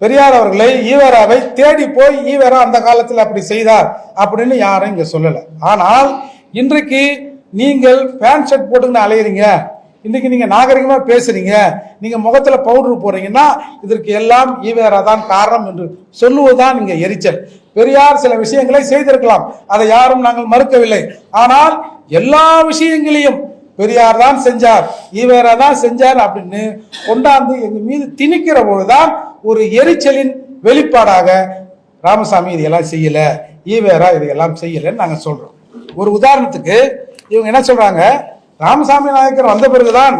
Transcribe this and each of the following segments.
பெரியார் அவர்களை ஈவேராவை தேடி போய் ஈவேரா அந்த காலத்தில் அப்படி செய்தார் அப்படின்னு யாரும் இங்க சொல்லல. ஆனால் இன்றைக்கு நீங்கள் பேண்ட் ஷர்ட் போட்டுக்கின்னு அலையிறீங்க, இன்னைக்கு நீங்க நாகரிகமா பேசுறீங்க, நீங்க முகத்துல பவுடர் போறீங்கன்னா இதற்கு எல்லாம் ஈவேரா தான் காரணம் என்று சொல்லுவதுதான் இங்க எரிச்சல். பெரியார் சில விஷயங்களை செய்திருக்கலாம், அதை யாரும் நாங்கள் மறுக்கவில்லை. ஆனால் எல்லா விஷயங்களையும் பெரியார் தான் செஞ்சார், ஈவேரா தான் செஞ்சார் அப்படின்னு கொண்டாந்து எங்க மீது திணிக்கிற போதுதான் ஒரு எரிச்சலின் வெளிப்பாடாக ராமசாமி இதையெல்லாம் செய்யல, ஈவேரா இதையெல்லாம் செய்யலன்னு நாங்க சொல்றோம். ஒரு உதாரணத்துக்கு இவங்க என்ன சொல்றாங்க, ராமசாமி நாயக்கர் வந்த பிறகுதான்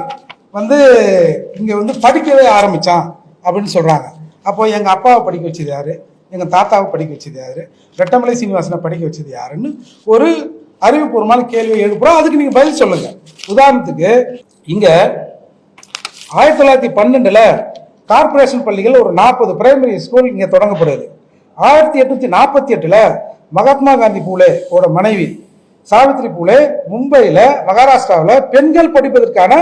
இங்க படிக்கவே ஆரம்பிச்சான் அப்படின்னு சொல்றாங்க. அப்போ எங்க அப்பாவை படிக்க வச்சது யாரு, எங்க தாத்தாவை படிக்க வச்சது யாரு, ரெட்டமலை சீனிவாசனை படிக்க வச்சது யாருன்னு ஒரு அறிவுபூர்வமான கேள்வியை எழுப்புறோம். அதுக்கு நீங்க பதில் சொல்லுங்க. உதாரணத்துக்கு இங்க 1912 கார்பரேஷன் பள்ளிகள் ஒரு 40 பிரைமரி ஸ்கூல் இங்க தொடங்கப்படுது. 1848 மகாத்மா காந்தி பூலே ஓட மனைவி சாவித்ரி பூலே மும்பையில மகாராஷ்டிராவில் பெண்கள் படிப்பதற்கான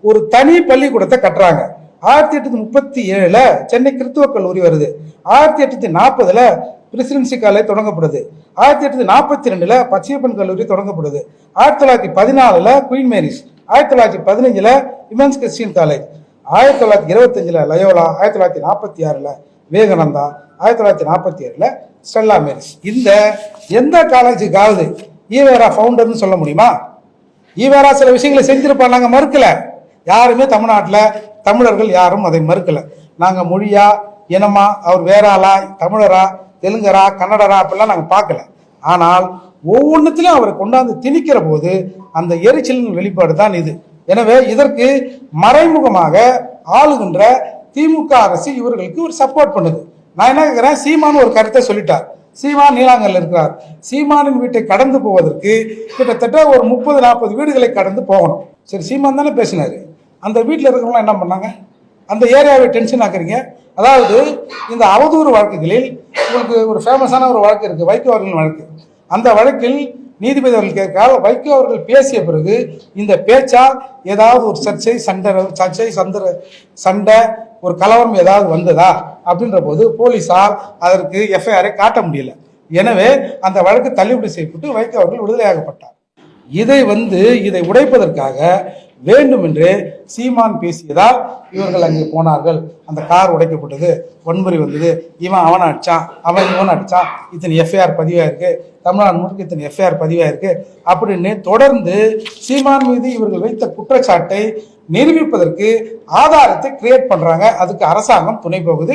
ஒரு தனி பள்ளிக்கூடத்தை கட்டுறாங்க. 1837 சென்னை கிறிஸ்துவ கல்லூரி வருது. 1840 பிரசிடென்சி காலேஜ் தொடங்கப்படுது. 1842 பச்சையப்பன் கல்லூரி தொடங்கப்படுது. 1914 Queen Mary's, 1915 Women's Christian College, 1925 Loyola, 1946 Vivekananda, 1947 Stella Mary's. இந்த எந்த காலேஜுக்காவது ஈவேரா ஃபவுண்டர்னு சொல்ல முடியுமா? ஈவேரா சில விஷயங்களை செஞ்சிருப்பாங்க, நாங்க மறுக்கல. யாருமே தமிழ்நாட்டில் தமிழர்கள் யாரும் அதை மறுக்கல. நாங்க மொழியா இனமா அவர் வேற ஆளா, தமிழரா, தெலுங்கரா, கன்னடரா அப்படிலாம் நாங்க பார்க்கல. ஆனால் ஒவ்வொன்றுத்திலும் அவரை கொண்டாந்து திணிக்கிற போது அந்த எரிச்சலின் வெளிப்பாடு தான் இது. எனவே இதற்கு மறைமுகமாக ஆளுகின்ற திமுக அரசு இவர்களுக்கு ஒரு சப்போர்ட் பண்ணுது. நான் என்ன கேட்கிறேன், சீமான் ஒரு கருத்தை சொல்லிட்டார். சீமான் நீலாங்கல்ல இருக்கிறார். சீமானின் வீட்டை கடந்து போவதற்கு கிட்டத்தட்ட ஒரு 30-40 வீடுகளை கடந்து போகணும். சரி, சீமான் தானே பேசினாரு. அந்த வீட்டில் இருக்கிறவங்களாம் என்ன பண்ணாங்க? அந்த ஏரியாவை டென்ஷன் ஆக்குறீங்க. அதாவது இந்த அவதூறு வழக்குகளில் உங்களுக்கு ஒரு ஃபேமஸான ஒரு வழக்கு இருக்கு, வைகோ அவர்கள் வழக்கு. அந்த வழக்கில் நீதிபதி அவர்கள் கேட்கிறார், வைகோ அவர்கள் பேசிய பிறகு இந்த பேச்சால் ஏதாவது ஒரு சண்டை ஒரு கலவரம் ஏதாவது வந்ததா அப்படின்ற போது போலீஸால் அதற்கு எஃப்ஐஆரை காட்ட முடியல. எனவே அந்த வழக்கு தள்ளுபடி செய்யப்பட்டு வைகோ அவர்கள் விடுதலையாகப்பட்டார். இதை உடைப்பதற்காக வேண்டுமென்று சீமான் பேசியதால் இவர்கள் அங்கே போனார்கள். அந்த கார் உடைக்கப்பட்டது, வன்முறை வந்தது, இவன் அவனை அடிச்சான், அவன் இவனை அடிச்சான், இத்தனை எஃப்ஐஆர் பதிவாயிருக்கு, தமிழ்நாடு முழுக்க இத்தனை எஃப்ஐஆர் பதிவாயிருக்கு அப்படின்னு தொடர்ந்து சீமான் மீது இவர்கள் வைத்த குற்றச்சாட்டை நிரூபிப்பதற்கு ஆதாரத்தை கிரியேட் பண்றாங்க. அதுக்கு அரசாங்கம் துணை போகுது.